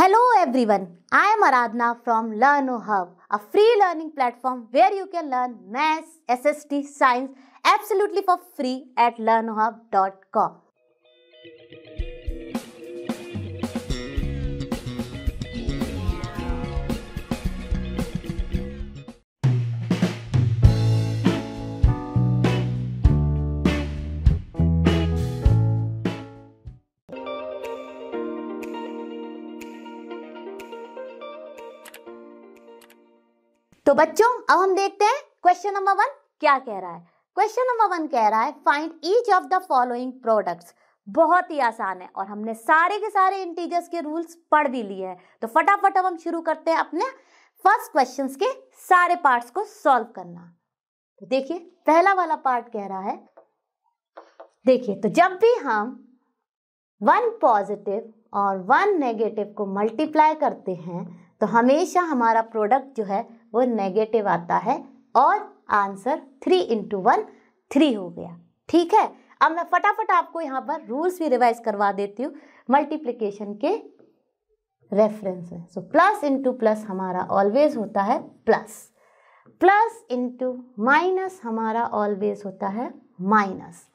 Hello everyone, I am Aradhna from LearnoHub, a free learning platform where you can learn maths, SST, science absolutely for free at learnohub.com. तो बच्चों अब हम देखते हैं question number 1 क्या कह रहा है। क्वेश्चन नंबर 1 कह रहा है find each of the following products. बहुत ही आसान है और हमने सारे के सारे इंटीजर्स के रूल्स पढ़ भी लिए हैं। तो फटाफट अब हम शुरू करते हैं अपने फर्स्ट क्वेश्चंस के सारे पार्ट्स को सॉल्व करना। तो देखिए पहला वाला पार्ट कह रहा है, देखिए तो जब भी हम 1 पॉजिटिव और 1 नेगेटिव को मल्टीप्लाई करते हैं तो हमेशा हमारा प्रोडक्ट जो है वो नेगेटिव आता है और आंसर 3 into 1 3 हो गया। ठीक है, अब मैं फटाफट आपको यहाँ पर रूल्स भी रिवाइज करवा देती हूँ मल्टीप्लिकेशन के रेफरेंस में। सो प्लस इंटू प्लस हमारा ऑलवेज होता है प्लस, प्लस इंटू माइनस हमारा ऑलवेज होता है माइनस।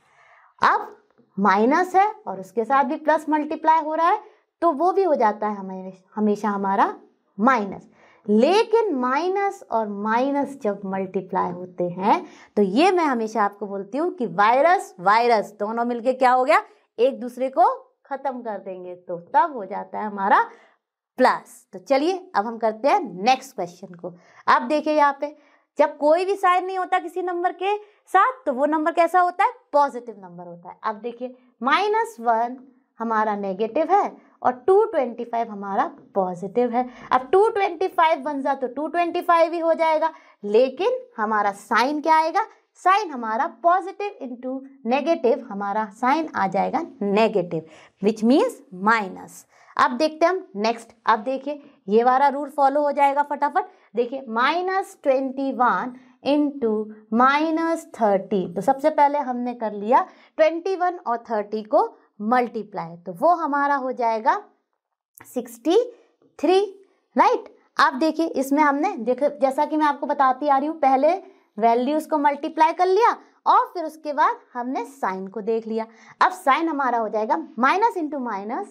अब माइनस है और उसके साथ भी प्लस मल्टीप्लाई हो रहा है तो वो भी हो जाता है हमेशा हमारा माइनस। लेकिन माइनस और माइनस जब मल्टीप्लाई होते हैं तो ये मैं हमेशा आपको बोलती हूँ कि वायरस वायरस दोनों मिलके क्या हो गया, एक दूसरे को खत्म कर देंगे, तो तब हो जाता है हमारा प्लस। तो चलिए अब हम करते हैं नेक्स्ट क्वेश्चन को। अब देखिए यहाँ पे जब कोई भी साइन नहीं होता किसी नंबर के साथ तो वो नंबर कैसा होता है, पॉजिटिव नंबर होता है। अब देखिए -1 हमारा नेगेटिव है और 225 हमारा पॉजिटिव है। अब 225 बन जा तो 225 ही हो जाएगा, लेकिन हमारा साइन क्या आएगा, साइन हमारा पॉजिटिव इंटू नेगेटिव, हमारा साइन आ जाएगा नेगेटिव विच मीन्स माइनस। अब देखते हैं हम नेक्स्ट। अब देखिए ये वाला रूल फॉलो हो जाएगा फटाफट। देखिए -21 इंटू -30, तो सबसे पहले हमने कर लिया 21 और 30 को मल्टीप्लाई, तो वो हमारा हो जाएगा 63, राइट। अब देखिए इसमें हमने देखो जैसा कि मैं आपको बताती आ रही हूँ, पहले वैल्यूज को मल्टीप्लाई कर लिया और फिर उसके बाद हमने साइन को देख लिया। अब साइन हमारा हो जाएगा माइनस इंटू माइनस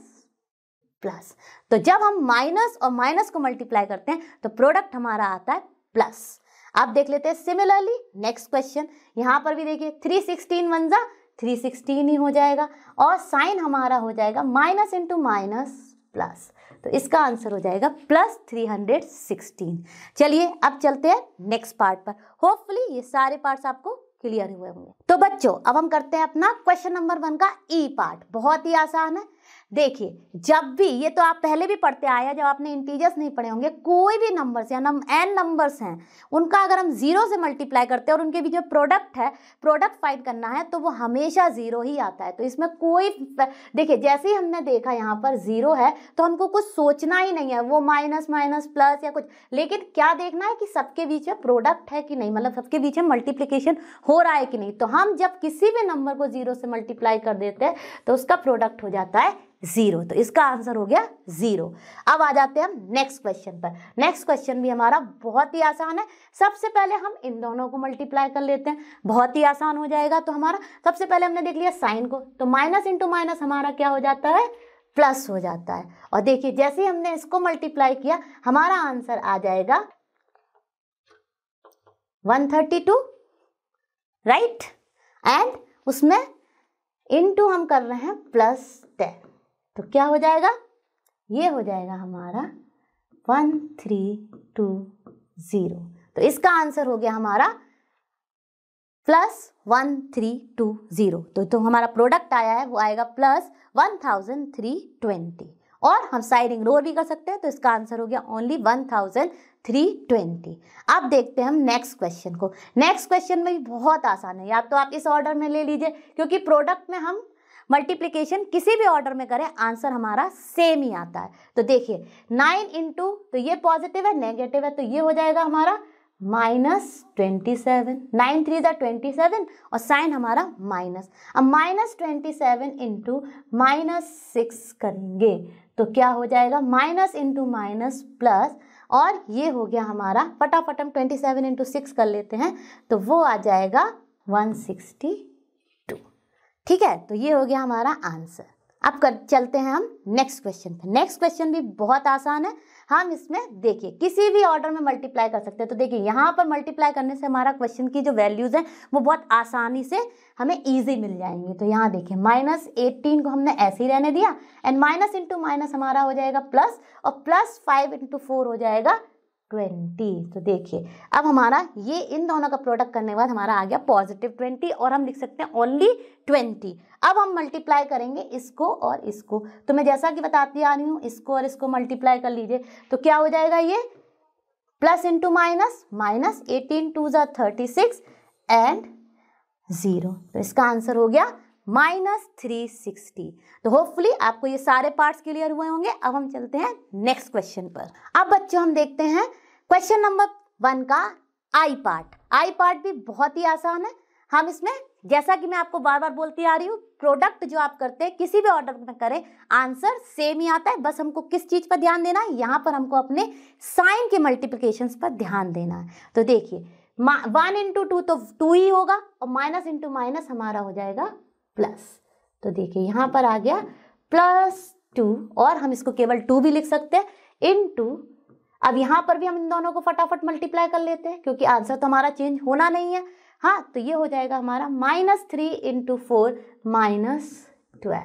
प्लस। तो जब हम माइनस और माइनस को मल्टीप्लाई करते हैं तो प्रोडक्ट हमारा आता है प्लस। अब देख लेते हैं सिमिलरली नेक्स्ट क्वेश्चन। यहाँ पर भी देखिए 316 बन जा 316 ही हो जाएगा और साइन हमारा हो जाएगा माइनस इंटू माइनस प्लस, तो इसका आंसर हो जाएगा प्लस 316। चलिए अब चलते हैं नेक्स्ट पार्ट पर। होपफुली ये सारे पार्ट्स आपको क्लियर हुए होंगे। तो बच्चों अब हम करते हैं अपना क्वेश्चन नंबर 1 का ई पार्ट। बहुत ही आसान है। देखिए जब भी, ये तो आप पहले भी पढ़ते आए हैं जब आपने इंटीजर्स नहीं पढ़े होंगे, कोई भी नंबर्स या एन नंबर्स हैं उनका अगर हम 0 से मल्टीप्लाई करते हैं और उनके बीच में प्रोडक्ट है, प्रोडक्ट फाइंड करना है तो वो हमेशा 0 ही आता है। तो इसमें कोई, देखिए जैसे ही हमने देखा यहाँ पर 0 है तो हमको कुछ सोचना ही नहीं है वो माइनस माइनस प्लस या कुछ, लेकिन क्या देखना है कि सबके बीच में प्रोडक्ट है कि नहीं, मतलब सबके बीच में मल्टीप्लिकेशन हो रहा है कि नहीं। तो हम जब किसी भी नंबर को 0 से मल्टीप्लाई कर देते हैं तो उसका प्रोडक्ट हो जाता है 0, तो इसका आंसर हो गया 0। अब आ जाते हैं हम नेक्स्ट क्वेश्चन पर। नेक्स्ट क्वेश्चन भी हमारा बहुत ही आसान है। सबसे पहले हम इन दोनों को मल्टीप्लाई कर लेते हैं, बहुत ही आसान हो जाएगा। तो हमारा सबसे पहले हमने देख लिया साइन को, तो माइनस इंटू माइनस हमारा क्या हो जाता है, प्लस हो जाता है। और देखिए जैसे ही हमने इसको मल्टीप्लाई किया हमारा आंसर आ जाएगा 132, राइट। एंड उसमें इनटू हम कर रहे हैं +10, तो क्या हो जाएगा, ये हो जाएगा हमारा 1320। तो इसका आंसर हो गया हमारा +1320। तो हमारा प्रोडक्ट आया है वो आएगा +1320। और हम साइड इग्नोर भी कर सकते हैं तो इसका आंसर हो गया ओनली 1320। अब देखते हैं हम नेक्स्ट क्वेश्चन को। नेक्स्ट क्वेश्चन में भी बहुत आसान है, या तो आप इस ऑर्डर में ले लीजिए क्योंकि प्रोडक्ट में हम मल्टीप्लिकेशन किसी भी ऑर्डर में करें आंसर हमारा सेम ही आता है। तो देखिए 9 इंटू, तो ये पॉजिटिव है नेगेटिव है तो ये हो जाएगा हमारा -27, 9 3 27 और साइन हमारा माइनस। अब -27 इंटू -6 करेंगे तो क्या हो जाएगा, माइनस इंटू माइनस प्लस, और ये हो गया हमारा, फटाफट हम 27 इंटू 6 कर लेते हैं, तो वो आ जाएगा 162। ठीक है, तो ये हो गया हमारा आंसर। अब चलते हैं हम नेक्स्ट क्वेश्चन पे। नेक्स्ट क्वेश्चन भी बहुत आसान है, हम इसमें देखिए किसी भी ऑर्डर में मल्टीप्लाई कर सकते हैं। तो देखिए यहाँ पर मल्टीप्लाई करने से हमारा क्वेश्चन की जो वैल्यूज हैं वो बहुत आसानी से हमें इजी मिल जाएंगे। तो यहाँ देखिए -18 को हमने ऐसे ही रहने दिया, एंड माइनस इंटू माइनस हमारा हो जाएगा प्लस, और प्लस 5 इंटू 4 हो जाएगा 20। तो देखिए अब हमारा ये इन दोनों का प्रोडक्ट करने के बाद हमारा आ गया +20, और हम लिख सकते हैं ओनली 20। अब हम मल्टीप्लाई करेंगे इसको और इसको, तो मैं जैसा कि बताती आ रही हूँ, इसको और इसको मल्टीप्लाई कर लीजिए, तो क्या हो जाएगा, ये प्लस इंटू माइनस, माइनस 18 2 ज़ा 36 एंड 0, तो इसका आंसर हो गया -360। तो होपफुली आपको ये सारे पार्ट्स क्लियर हुए होंगे। अब हम चलते हैं नेक्स्ट क्वेश्चन पर। अब बच्चों हम देखते हैं क्वेश्चन नंबर 1 का आई पार्ट। आई पार्ट भी बहुत ही आसान है। हम इसमें, जैसा कि मैं आपको बार बार बोलती आ रही हूँ, प्रोडक्ट जो आप करते हैं किसी भी ऑर्डर में करें, आंसर सेम ही आता है। बस हमको किस चीज पर ध्यान देना है, यहाँ पर हमको अपने साइन के मल्टीप्लिकेशंस पर ध्यान देना है। तो देखिए 1 इंटू 2 तो 2 ही होगा, और माइनस इंटू माइनस हमारा हो जाएगा प्लस। तो देखिए यहाँ पर आ गया +2, और हम इसको केवल 2 भी लिख सकते हैं, इनटू, अब यहाँ पर भी हम इन दोनों को फटाफट मल्टीप्लाई कर लेते हैं क्योंकि आंसर तो हमारा चेंज होना नहीं है। हाँ, तो ये हो जाएगा हमारा -3 इंटू 4 -12।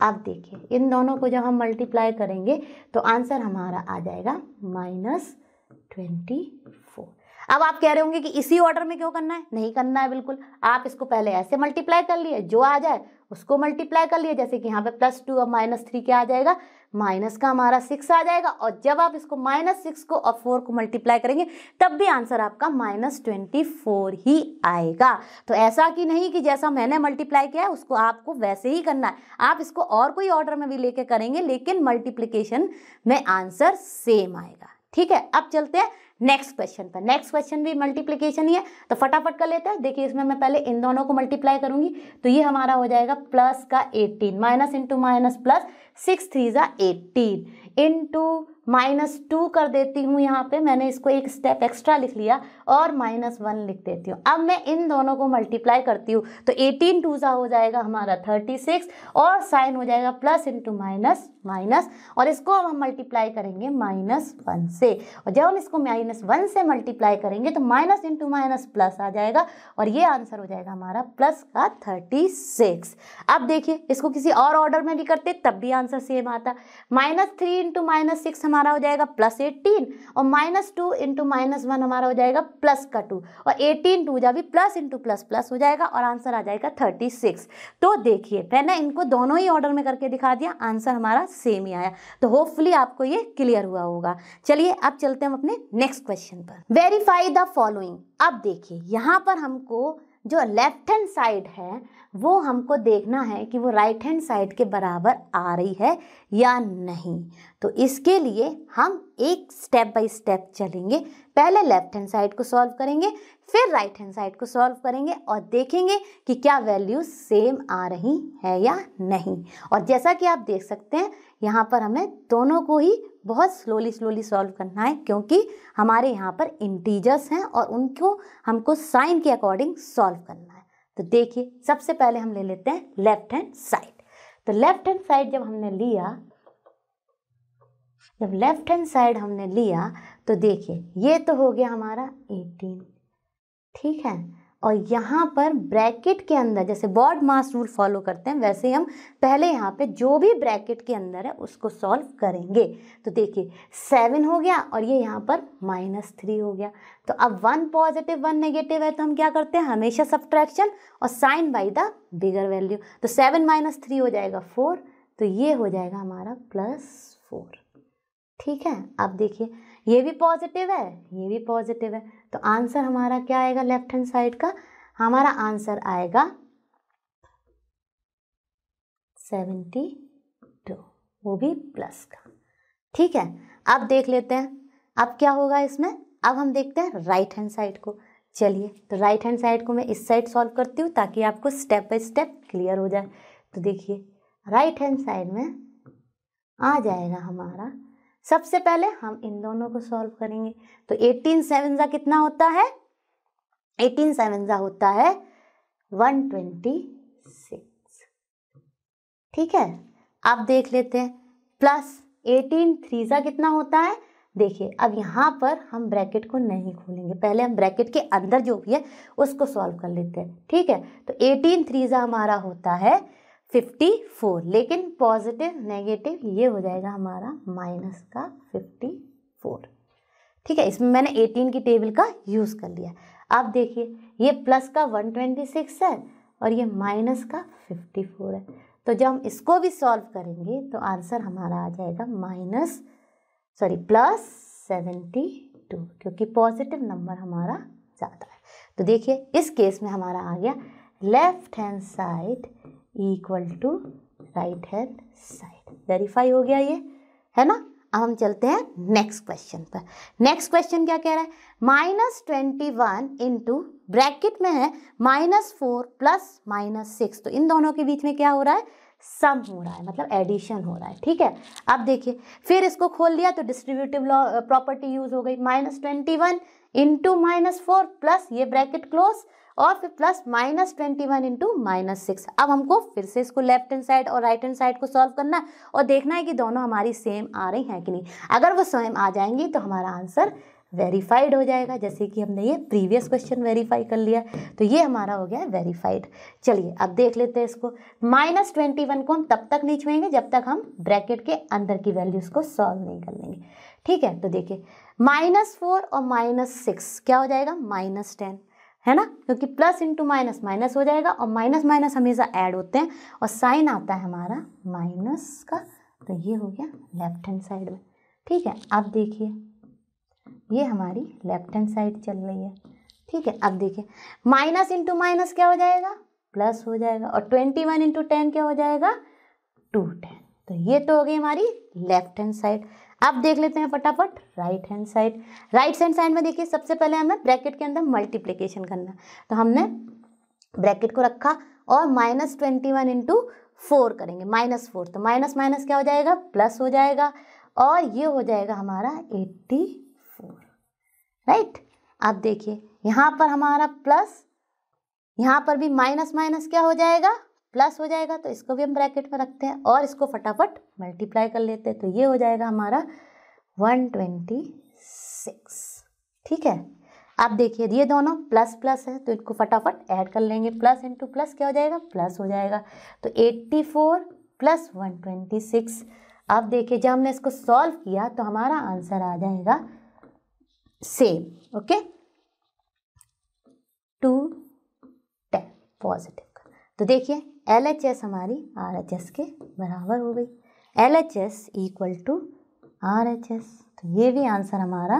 अब देखिए इन दोनों को जब हम मल्टीप्लाई करेंगे तो आंसर हमारा आ जाएगा -24। अब आप कह रहे होंगे कि इसी ऑर्डर में क्यों करना है, नहीं करना है बिल्कुल। आप इसको पहले ऐसे मल्टीप्लाई कर लिए, जो आ जाए उसको मल्टीप्लाई कर लिए, जैसे कि यहाँ पे +2 और -3 क्या आ जाएगा, माइनस का हमारा 6 आ जाएगा, और जब आप इसको -6 को और 4 को मल्टीप्लाई करेंगे तब भी आंसर आपका -24 ही आएगा। तो ऐसा कि नहीं कि जैसा मैंने मल्टीप्लाई किया है उसको आपको वैसे ही करना है, आप इसको और कोई ऑर्डर में भी लेके करेंगे, लेकिन मल्टीप्लिकेशन में आंसर सेम आएगा। ठीक है, अब चलते हैं नेक्स्ट क्वेश्चन पर। नेक्स्ट क्वेश्चन भी मल्टीप्लिकेशन ही है, तो फटाफट कर लेते हैं। देखिए इसमें मैं पहले इन दोनों को मल्टीप्लाई करूंगी, तो ये हमारा हो जाएगा प्लस का 18, माइनस इंटू माइनस प्लस, 6 3 ज़ा 18 इंटू -2 कर देती हूँ। यहाँ पे मैंने इसको एक स्टेप एक्स्ट्रा लिख लिया और -1 लिख देती हूँ। अब मैं इन दोनों को मल्टीप्लाई करती हूँ, तो 18 2 ज़ा हो जाएगा हमारा 36, और साइन हो जाएगा प्लस इंटू माइनस माइनस, और इसको अब हम मल्टीप्लाई करेंगे -1 से, और जब हम इसको -1 से मल्टीप्लाई करेंगे तो माइनस इंटू माइनस प्लस आ जाएगा, और ये आंसर हो जाएगा हमारा प्लस का 36। अब देखिए इसको किसी और ऑर्डर में भी करते तब भी आंसर सेम आता। -3 इंटू -6 हमारा हो जाएगा +18, और -2 इंटू -1 हमारा हो जाएगा प्लस का 2, और 18 2 जा भी प्लस इंटू प्लस प्लस हो जाएगा, और आंसर आ जाएगा 36। तो देखिए मैंने इनको दोनों ही ऑर्डर में करके दिखा दिया, आंसर हमारा सेम ही आया। तो होपफुली आपको ये क्लियर हुआ होगा। चलिए अब चलते हैं अपने नेक्स्ट क्वेश्चन पर। Verify the following. अब देखिए यहाँ पर हमको जो लेफ्ट हैंड साइड है वो हमको देखना है कि वो राइट हैंड साइड के बराबर आ रही है या नहीं। तो इसके लिए हम एक स्टेप बाय स्टेप चलेंगे। पहले लेफ्ट हैंड साइड को सॉल्व करेंगे, फिर राइट हैंड साइड को सॉल्व करेंगे, और देखेंगे कि क्या वैल्यू सेम आ रही है या नहीं। और जैसा कि आप देख सकते हैं यहाँ पर हमें दोनों को ही बहुत स्लोली सॉल्व करना है, क्योंकि हमारे यहाँ पर इंटीजर्स हैं और उनको हमको साइन के अकॉर्डिंग सॉल्व करना है। तो देखिए सबसे पहले हम ले लेते हैं लेफ्ट हैंड साइड। तो लेफ्ट हैंड साइड जब लेफ्ट हैंड साइड हमने लिया तो देखिए ये तो हो गया हमारा 18, ठीक है। और यहाँ पर ब्रैकेट के अंदर जैसे बॉड मास रूल फॉलो करते हैं वैसे हम पहले यहाँ पे जो भी ब्रैकेट के अंदर है उसको सॉल्व करेंगे। तो देखिए 7 हो गया और ये यहाँ पर -3 हो गया। तो अब 1 पॉजिटिव 1 नेगेटिव है तो हम क्या करते हैं, हमेशा सब्ट्रैक्शन और sign by the bigger value. तो 7 - 3 हो जाएगा 4, तो ये हो जाएगा हमारा +4, ठीक है। अब देखिए ये भी पॉजिटिव है, ये भी पॉजिटिव है, तो आंसर हमारा क्या आएगा लेफ्ट हैंड साइड का, हमारा आंसर आएगा 72, वो भी प्लस का, ठीक है। अब देख लेते हैं अब क्या होगा इसमें। अब हम देखते हैं राइट हैंड साइड को। चलिए तो राइट हैंड साइड को मैं इस साइड सॉल्व करती हूँ ताकि आपको स्टेप बाय स्टेप क्लियर हो जाए। तो देखिए राइट हैंड साइड में आ जाएगा हमारा, सबसे पहले हम इन दोनों को सॉल्व करेंगे। तो 18 7 जा कितना होता है, 18 7 जा होता है 126। ठीक है, अब देख लेते हैं प्लस 18 3 जा कितना होता है। देखिए अब यहाँ पर हम ब्रैकेट को नहीं खोलेंगे, पहले हम ब्रैकेट के अंदर जो भी है उसको सॉल्व कर लेते हैं। ठीक है, तो 18 3 जा हमारा होता है 54, लेकिन पॉजिटिव नेगेटिव ये हो जाएगा हमारा माइनस का 54। ठीक है, इसमें मैंने 18 की टेबल का यूज़ कर लिया। अब देखिए ये प्लस का 126 है और ये माइनस का 54 है, तो जब हम इसको भी सॉल्व करेंगे तो आंसर हमारा आ जाएगा प्लस 72, क्योंकि पॉजिटिव नंबर हमारा ज़्यादा है। तो देखिए इस केस में हमारा आ गया left hand side equal to right hand side. Verify हो गया ये, है ना। अब हम चलते हैं नेक्स्ट क्वेश्चन पर। नेक्स्ट क्वेश्चन क्या कह रहा है, -21 इंटू ब्रैकेट में है -4 प्लस -6, तो इन दोनों के बीच में क्या हो रहा है, सम हो रहा है, मतलब एडिशन हो रहा है। ठीक है, अब देखिए फिर इसको खोल लिया तो डिस्ट्रीब्यूटिव लॉ प्रॉपर्टी यूज हो गई, -21 इंटू -4 प्लस ये ब्रैकेट क्लोज और फिर प्लस -21 इंटू -6। अब हमको फिर से इसको लेफ्ट हैंड साइड और राइट हैंड साइड को सॉल्व करना है और देखना है कि दोनों हमारी सेम आ रही हैं कि नहीं। अगर वो सेम आ जाएंगी तो हमारा आंसर वेरीफाइड हो जाएगा, जैसे कि हमने ये प्रीवियस क्वेश्चन वेरीफाई कर लिया, तो ये हमारा हो गया वेरीफाइड। चलिए अब देख लेते हैं इसको। -21 को हम तब तक नहीं छुएंगे जब तक हम ब्रैकेट के अंदर की वैल्यूज को सॉल्व नहीं कर लेंगे। ठीक है, तो देखिए -4 और -6 क्या हो जाएगा, -10, है ना, क्योंकि प्लस इंटू माइनस माइनस हो जाएगा और माइनस माइनस हमेशा ऐड होते हैं और साइन आता है हमारा माइनस का, तो ये हो गया लेफ्ट हैंड साइड में। ठीक है, अब देखिए ये हमारी लेफ्ट हैंड साइड चल रही है। ठीक है, अब देखिए माइनस इंटू माइनस क्या हो जाएगा, प्लस हो जाएगा, और 21 इंटू 10 क्या हो जाएगा, 210। तो ये तो हो गई हमारी लेफ्ट हैंड साइड। अब देख लेते हैं फटाफट right hand side. Right hand side में देखिए सबसे पहले हमें ब्रैकेट के अंदर मल्टीप्लिकेशन करना है, तो हमने ब्रैकेट को रखा और -21 इंटू 4 करेंगे, -4, तो माइनस माइनस क्या हो जाएगा, प्लस हो जाएगा और ये हो जाएगा हमारा 84। राइट, अब देखिए यहाँ पर हमारा प्लस, यहाँ पर भी माइनस माइनस क्या हो जाएगा, प्लस हो जाएगा, तो इसको भी हम ब्रैकेट में रखते हैं और इसको फटाफट मल्टीप्लाई कर लेते हैं, तो ये हो जाएगा हमारा 126। ठीक है, अब देखिए ये दोनों प्लस प्लस है तो इनको फटाफट ऐड कर लेंगे, प्लस इंटू प्लस क्या हो जाएगा, प्लस हो जाएगा, तो 84 प्लस 126। अब देखिए जब हमने इसको सॉल्व किया तो हमारा आंसर आ जाएगा सेम, ओके, 210 पॉजिटिव का। तो देखिए LHS हमारी RHS के बराबर हो गई, LHS इक्वल टू RHS, तो ये भी आंसर हमारा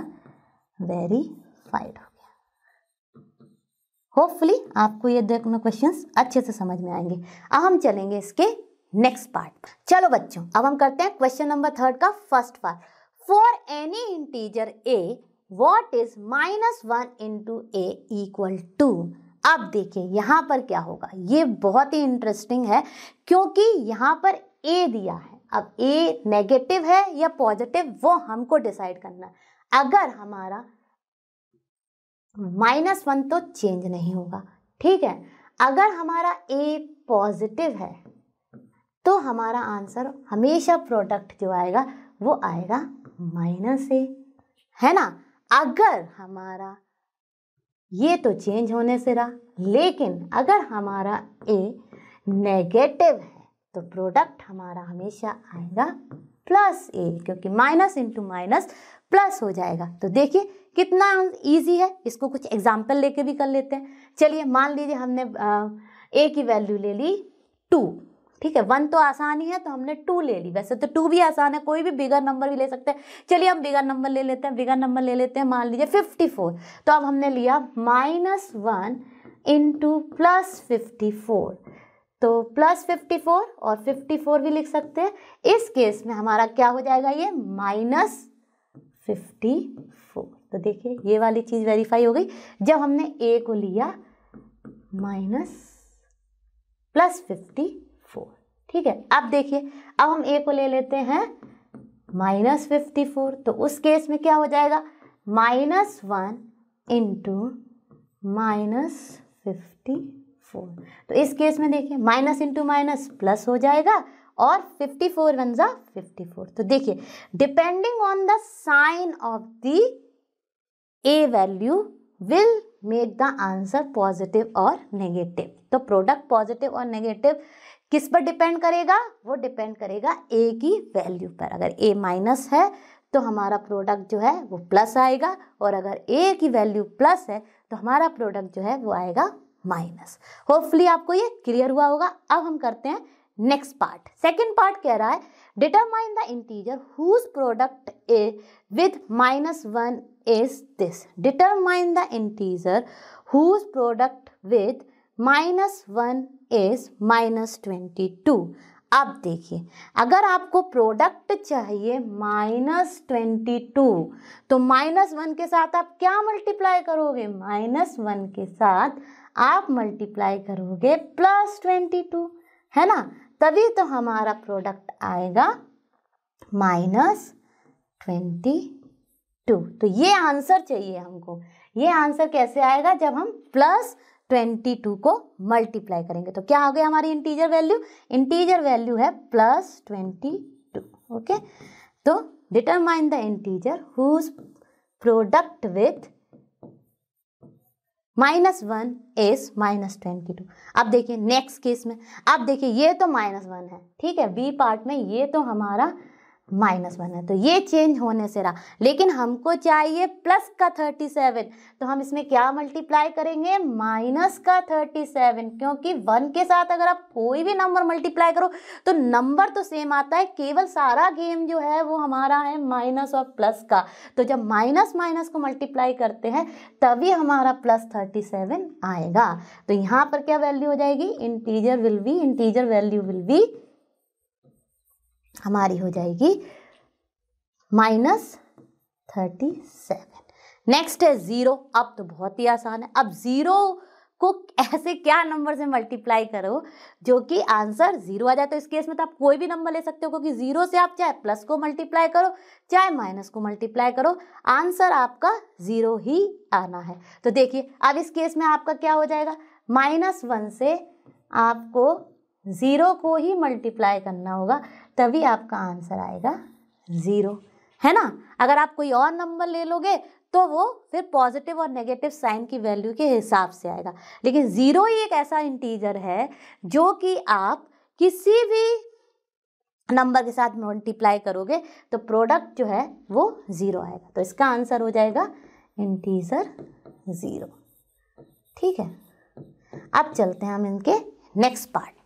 वेरीफाइड हो गया। होपफुली आपको ये दोनों क्वेश्चंस अच्छे से समझ में आएंगे। अब हम चलेंगे इसके नेक्स्ट पार्ट। चलो बच्चों अब हम करते हैं क्वेश्चन नंबर 3 का first part. For any integer a what is -1 into a equal to. अब देखिए यहाँ पर क्या होगा, ये बहुत ही इंटरेस्टिंग है क्योंकि यहाँ पर a दिया है। अब a नेगेटिव है या पॉजिटिव वो हमको डिसाइड करना है। अगर हमारा -1 तो चेंज नहीं होगा, ठीक है। अगर हमारा a पॉजिटिव है तो हमारा आंसर हमेशा प्रोडक्ट जो आएगा वो आएगा -a, है ना। अगर हमारा ये तो चेंज होने से रहा, लेकिन अगर हमारा a नेगेटिव है तो प्रोडक्ट हमारा हमेशा आएगा +a, क्योंकि माइनस इंटू माइनस प्लस हो जाएगा। तो देखिए कितना इजी है, इसको कुछ एग्जाम्पल लेके भी कर लेते हैं। चलिए मान लीजिए हमने a की वैल्यू ले ली 2, ठीक है। 1 तो आसान ही है तो हमने 2 ले ली, वैसे तो 2 भी आसान है, कोई भी बिगर नंबर भी ले सकते हैं। चलिए हम बिगर नंबर ले लेते हैं, बिगर नंबर ले लेते हैं, मान लीजिए 54। तो अब हमने लिया -1 इंटू +54, तो +54 और 54 भी लिख सकते हैं। इस केस में हमारा क्या हो जाएगा, ये -54। तो देखिए ये वाली चीज़ वेरीफाई हो गई जब हमने a को लिया +54। ठीक है। अब देखिए, अब हम ए को ले लेते हैं -54, तो उस केस में क्या हो जाएगा, -1 इंटू -54। तो इस केस में देखिए माइनस इंटू माइनस प्लस हो जाएगा और 54 वन जा 54। तो देखिए depending on the sign of the a value will make the answer positive और नेगेटिव। तो प्रोडक्ट पॉजिटिव और नेगेटिव किस पर डिपेंड करेगा, वो डिपेंड करेगा ए की वैल्यू पर। अगर ए माइनस है तो हमारा प्रोडक्ट जो है वो प्लस आएगा, और अगर ए की वैल्यू प्लस है तो हमारा प्रोडक्ट जो है वो आएगा माइनस। होपफुली आपको ये क्लियर हुआ होगा। अब हम करते हैं नेक्स्ट पार्ट। सेकंड पार्ट कह रहा है determine the integer whose product a with -1 is this. Determine the integer whose product with -1 is -22। अब देखिए, अगर आपको प्रोडक्ट चाहिए -22, तो -1 के साथ आप क्या मल्टीप्लाई करोगे, -1 के साथ आप मल्टीप्लाई करोगे +22, है ना, तभी तो हमारा प्रोडक्ट आएगा -22। तो ये आंसर चाहिए हमको। ये आंसर कैसे आएगा, जब हम +22 को मल्टीप्लाई करेंगे। तो क्या हो गया हमारी इंटीजर वैल्यू, इंटीजर वैल्यू है +22। ओके, तो determine the integer whose product with -1 is -22। अब देखिए नेक्स्ट केस में, अब देखिए ये तो -1 है, ठीक है, बी पार्ट में ये तो हमारा -1 है, तो ये चेंज होने से रहा, लेकिन हमको चाहिए प्लस का 37। तो हम इसमें क्या मल्टीप्लाई करेंगे, माइनस का 37, क्योंकि 1 के साथ अगर आप कोई भी नंबर मल्टीप्लाई करो तो नंबर तो सेम आता है, केवल सारा गेम जो है वो हमारा है माइनस और प्लस का। तो जब माइनस माइनस को मल्टीप्लाई करते हैं तभी हमारा +37 आएगा। तो यहाँ पर क्या वैल्यू हो जाएगी, इंटीजर वैल्यू विल बी हमारी हो जाएगी -37। नेक्स्ट है 0। अब तो बहुत ही आसान है। अब 0 को ऐसे क्या नंबर से मल्टीप्लाई करो जो कि आंसर 0 आ जाए। तो इस केस में तो आप कोई भी नंबर ले सकते हो, क्योंकि 0 से आप चाहे प्लस को मल्टीप्लाई करो चाहे माइनस को मल्टीप्लाई करो, आंसर आपका 0 ही आना है। तो देखिए अब इस केस में आपका क्या हो जाएगा, -1 से आपको 0 को ही मल्टीप्लाई करना होगा, तभी आपका आंसर आएगा 0, है ना। अगर आप कोई और नंबर ले लोगे तो वो फिर पॉजिटिव और नेगेटिव साइन की वैल्यू के हिसाब से आएगा, लेकिन 0 ही एक ऐसा इंटीजर है जो कि आप किसी भी नंबर के साथ मल्टीप्लाई करोगे तो प्रोडक्ट जो है वो 0 आएगा। तो इसका आंसर हो जाएगा इंटीजर 0। ठीक है, अब चलते हैं हम इनके नेक्स्ट पार्ट पर।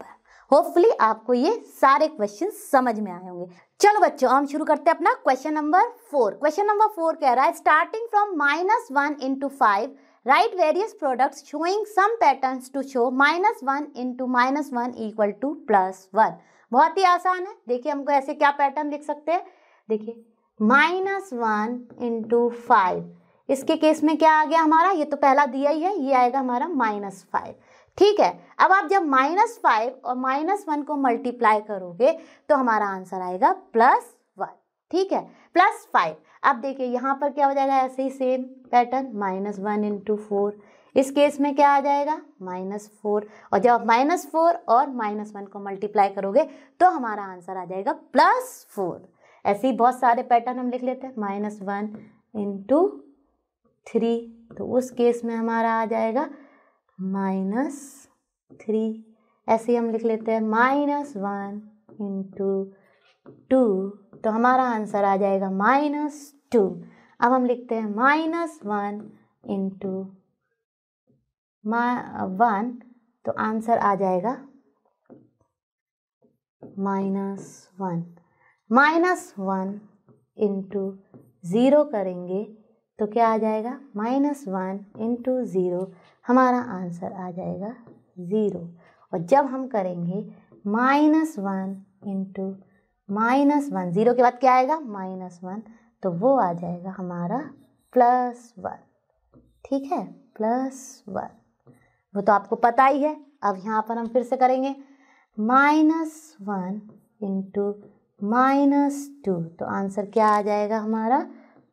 होपफुली आपको ये सारे क्वेश्चन समझ में आए होंगे। चलो बच्चों, हम शुरू करते हैं अपना क्वेश्चन नंबर 4। क्वेश्चन नंबर 4 कह रहा है starting from -1 into 5 right various products showing some patterns to show -1 into -1 equal to +1। बहुत ही आसान है। देखिए हमको ऐसे क्या पैटर्न लिख सकते हैं, देखिए -1 into 5, इसके केस में क्या आ गया हमारा, ये तो पहला दिया ही है, ये आएगा हमारा -5। ठीक है, अब आप जब -5 और -1 को मल्टीप्लाई करोगे तो हमारा आंसर आएगा +1। ठीक है, +5। अब देखिए यहाँ पर क्या हो जाएगा, ऐसे ही सेम पैटर्न, -1 into 4, इस केस में क्या आ जाएगा -4, और जब आप -4 और -1 को मल्टीप्लाई करोगे तो हमारा आंसर आ जाएगा +4। ऐसे ही बहुत सारे पैटर्न हम लिख लेते हैं, -1 into 3, तो उस केस में हमारा आ जाएगा -3। ऐसे ही हम लिख लेते हैं -1 into 2, तो हमारा आंसर आ जाएगा -2। अब हम लिखते हैं -1 into 1, तो आंसर आ जाएगा -1। -1 into 0 करेंगे तो क्या आ जाएगा, -1 into 0, हमारा आंसर आ जाएगा 0। और जब हम करेंगे -1 into -1, 0 के बाद क्या आएगा -1, तो वो आ जाएगा हमारा +1। ठीक है, +1, वो तो आपको पता ही है। अब यहाँ पर हम फिर से करेंगे -1 इंटू -2, तो आंसर क्या आ जाएगा हमारा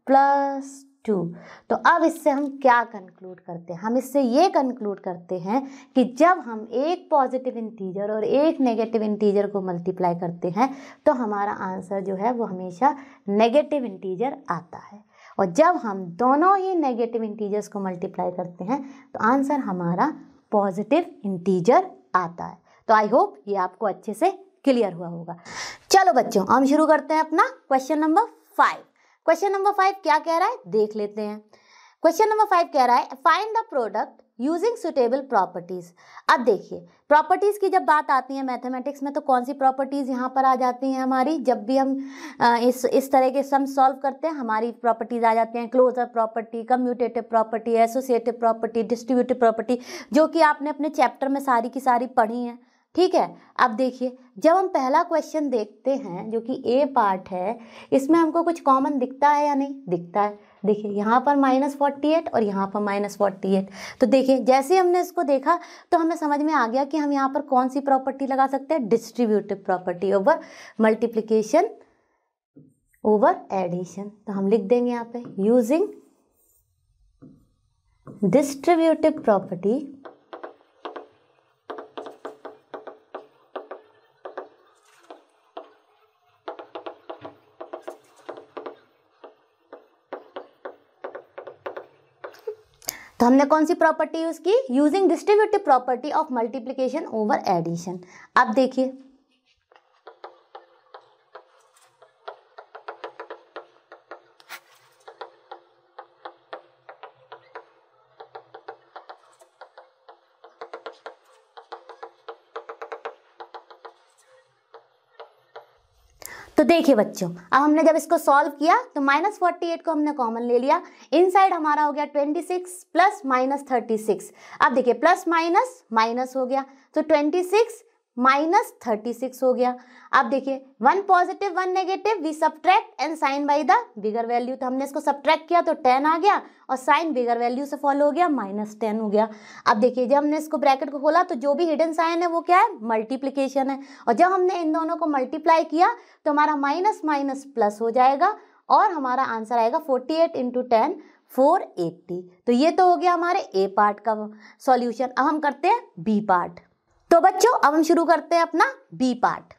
+2। तो अब इससे हम क्या कंक्लूड करते हैं? हम इससे ये कंक्लूड करते हैं कि जब हम एक पॉजिटिव इंटीजर और एक नेगेटिव इंटीजर को मल्टीप्लाई करते हैं तो हमारा आंसर जो है वो हमेशा नेगेटिव इंटीजर आता है, और जब हम दोनों ही नेगेटिव इंटीजर्स को मल्टीप्लाई करते हैं तो आंसर हमारा पॉजिटिव इंटीजर आता है। तो आई होप ये आपको अच्छे से क्लियर हुआ होगा। चलो बच्चों, हम शुरू करते हैं अपना क्वेश्चन नंबर 5। क्वेश्चन नंबर 5 क्या कह रहा है देख लेते हैं। क्वेश्चन नंबर 5 कह रहा है find the product using suitable properties. अब देखिए, प्रॉपर्टीज की जब बात आती है मैथमेटिक्स में तो कौन सी प्रॉपर्टीज यहाँ पर आ जाती हैं हमारी? जब भी हम इस तरह के सम सॉल्व करते हैं हमारी प्रॉपर्टीज आ जाती हैं closure property, commutative property, associative property, distributive property, जो कि आपने अपने चैप्टर में सारी की सारी पढ़ी हैं। ठीक है, अब देखिए जब हम पहला क्वेश्चन देखते हैं जो कि ए पार्ट है, इसमें हमको कुछ कॉमन दिखता है या नहीं? दिखता है। देखिए यहाँ पर -48 और यहाँ पर -48, तो देखिए जैसे हमने इसको देखा तो हमें समझ में आ गया कि हम यहाँ पर कौन सी प्रॉपर्टी लगा सकते हैं? Distributive property over multiplication over addition. तो हम लिख देंगे यहाँ पे यूजिंग डिस्ट्रीब्यूटिव प्रॉपर्टी तो हमने कौन सी प्रॉपर्टी यूज की? Using distributive property of multiplication over addition. अब देखिए तो देखिए बच्चों, अब हमने जब इसको सॉल्व किया तो -48 को हमने कॉमन ले लिया, इनसाइड हमारा हो गया 26 प्लस -36। अब देखिए प्लस माइनस माइनस हो गया तो 26 -36 हो गया। अब देखिए 1 पॉजिटिव 1 नेगेटिव, we subtract and sign by the bigger value, तो हमने इसको सब्ट्रैक्ट किया तो 10 आ गया और साइन बिगर वैल्यू से फॉलो हो गया -10 हो गया। अब देखिए जब हमने इसको ब्रैकेट को खोला तो जो भी हिडन साइन है वो क्या है? मल्टीप्लिकेशन है, और जब हमने इन दोनों को मल्टीप्लाई किया तो हमारा माइनस माइनस प्लस हो जाएगा और हमारा आंसर आएगा 48 × 10 480। तो ये तो हो गया हमारे ए पार्ट का सॉल्यूशन। अब हम करते हैं बी पार्ट। तो बच्चों अब हम शुरू करते हैं अपना बी पार्ट।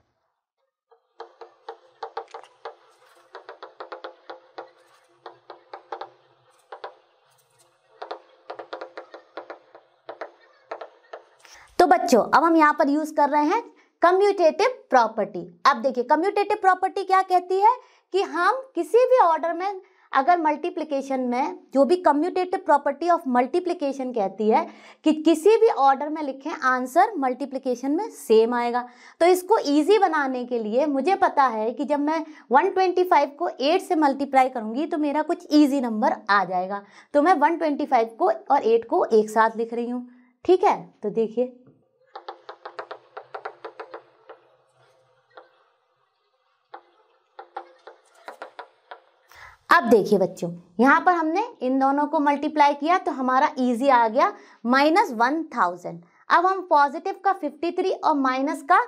तो बच्चों अब हम यहां पर यूज कर रहे हैं कम्यूटेटिव प्रॉपर्टी। अब देखिए कम्यूटेटिव प्रॉपर्टी क्या कहती है कि हम किसी भी ऑर्डर में अगर मल्टीप्लिकेशन में, जो भी कम्यूटेटिव प्रॉपर्टी ऑफ मल्टीप्लिकेशन कहती है कि किसी भी ऑर्डर में लिखें आंसर मल्टीप्लिकेशन में सेम आएगा। तो इसको इजी बनाने के लिए मुझे पता है कि जब मैं 125 को 8 से मल्टीप्लाई करूंगी तो मेरा कुछ इजी नंबर आ जाएगा, तो मैं 125 को और 8 को एक साथ लिख रही हूँ। ठीक है, तो देखिए अब देखिए बच्चों, यहाँ पर हमने इन दोनों को मल्टीप्लाई किया तो हमारा इजी आ गया -1000। अब हम पॉजिटिव का 53 और माइनस का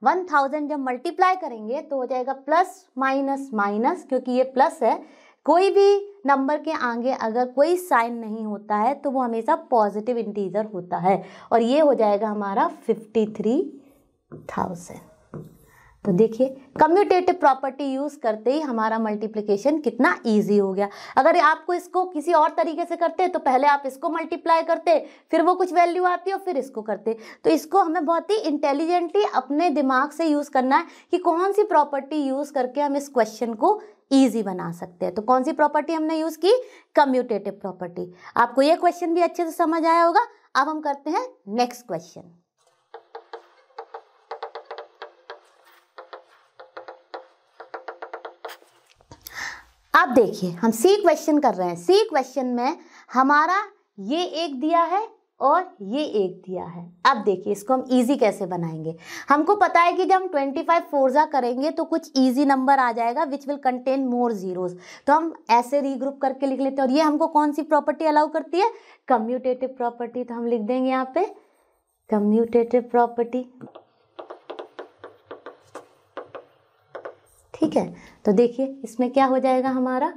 1000 जब मल्टीप्लाई करेंगे तो हो जाएगा प्लस माइनस माइनस, क्योंकि ये प्लस है। कोई भी नंबर के आगे अगर कोई साइन नहीं होता है तो वो हमेशा पॉजिटिव इंटीजर होता है, और ये हो जाएगा हमारा 53,000। तो देखिए कम्यूटेटिव प्रॉपर्टी यूज करते ही हमारा मल्टीप्लिकेशन कितना इजी हो गया। अगर आपको इसको किसी और तरीके से करते तो पहले आप इसको मल्टीप्लाई करते, फिर वो कुछ वैल्यू आती और फिर इसको करते। तो इसको हमें बहुत ही इंटेलिजेंटली अपने दिमाग से यूज करना है कि कौन सी प्रॉपर्टी यूज करके हम इस क्वेश्चन को ईजी बना सकते हैं। तो कौन सी प्रॉपर्टी हमने यूज की? Commutative property. आपको ये क्वेश्चन भी अच्छे से समझ आया होगा। अब हम करते हैं नेक्स्ट क्वेश्चन। अब देखिए हम सी क्वेश्चन कर रहे हैं। सी क्वेश्चन में हमारा ये एक दिया है और ये एक दिया है। अब देखिए इसको हम इजी कैसे बनाएंगे। हमको पता है कि जब हम 25 फोर्जा करेंगे तो कुछ इजी नंबर आ जाएगा which will contain more zeros, तो हम ऐसे रीग्रुप करके लिख लेते हैं। और ये हमको कौन सी प्रॉपर्टी अलाउ करती है? Commutative property. तो हम लिख देंगे यहाँ पे कम्यूटेटिव प्रॉपर्टी। ठीक है, तो देखिए इसमें क्या हो जाएगा हमारा,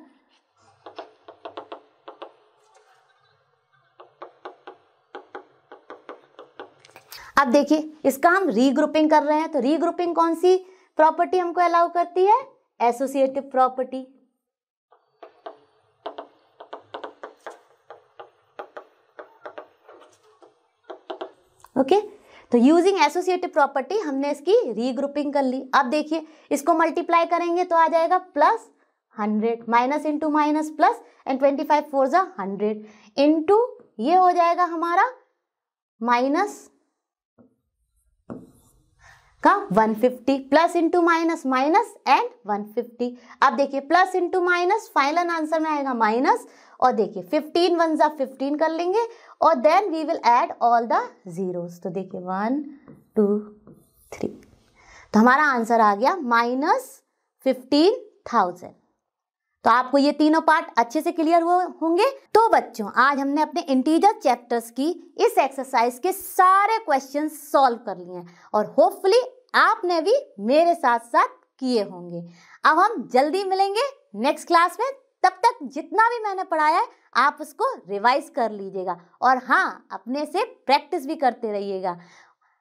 अब देखिए इसका हम रीग्रुपिंग कर रहे हैं, तो रीग्रुपिंग कौन सी प्रॉपर्टी हमको अलाउ करती है, एसोसिएटिव प्रॉपर्टी। ओके, तो यूजिंग एसोसिएटिव प्रॉपर्टी हमने इसकी रीग्रुपिंग कर ली। अब देखिए इसको मल्टीप्लाई करेंगे तो आ जाएगा plus 100, minus into minus plus, and 25 4 जा 100 इंटू ये हो जाएगा हमारा माइनस का 150, plus into minus minus and 150। अब देखिए plus into minus final answer में आएगा माइनस, और देखिए 15 1 जा 15 कर लेंगे, और then we will add all the zeros. तो देखिए 1 2 3, तो हमारा आंसर आ गया -15,000। तो आपको ये तीनों पार्ट अच्छे से क्लियर होंगे। तो बच्चों आज हमने अपने इंटीजर चैप्टर्स की इस एक्सरसाइज के सारे क्वेश्चंस सॉल्व कर लिए हैं, और होपफुली आपने भी मेरे साथ साथ किए होंगे। अब हम जल्दी मिलेंगे नेक्स्ट क्लास में, तब तक जितना भी मैंने पढ़ाया है आप उसको रिवाइज कर लीजिएगा, और हाँ अपने से प्रैक्टिस भी करते रहिएगा।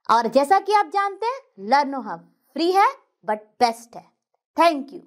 और जैसा कि आप जानते हैं लर्नो हब फ्री है बट बेस्ट है। Thank you.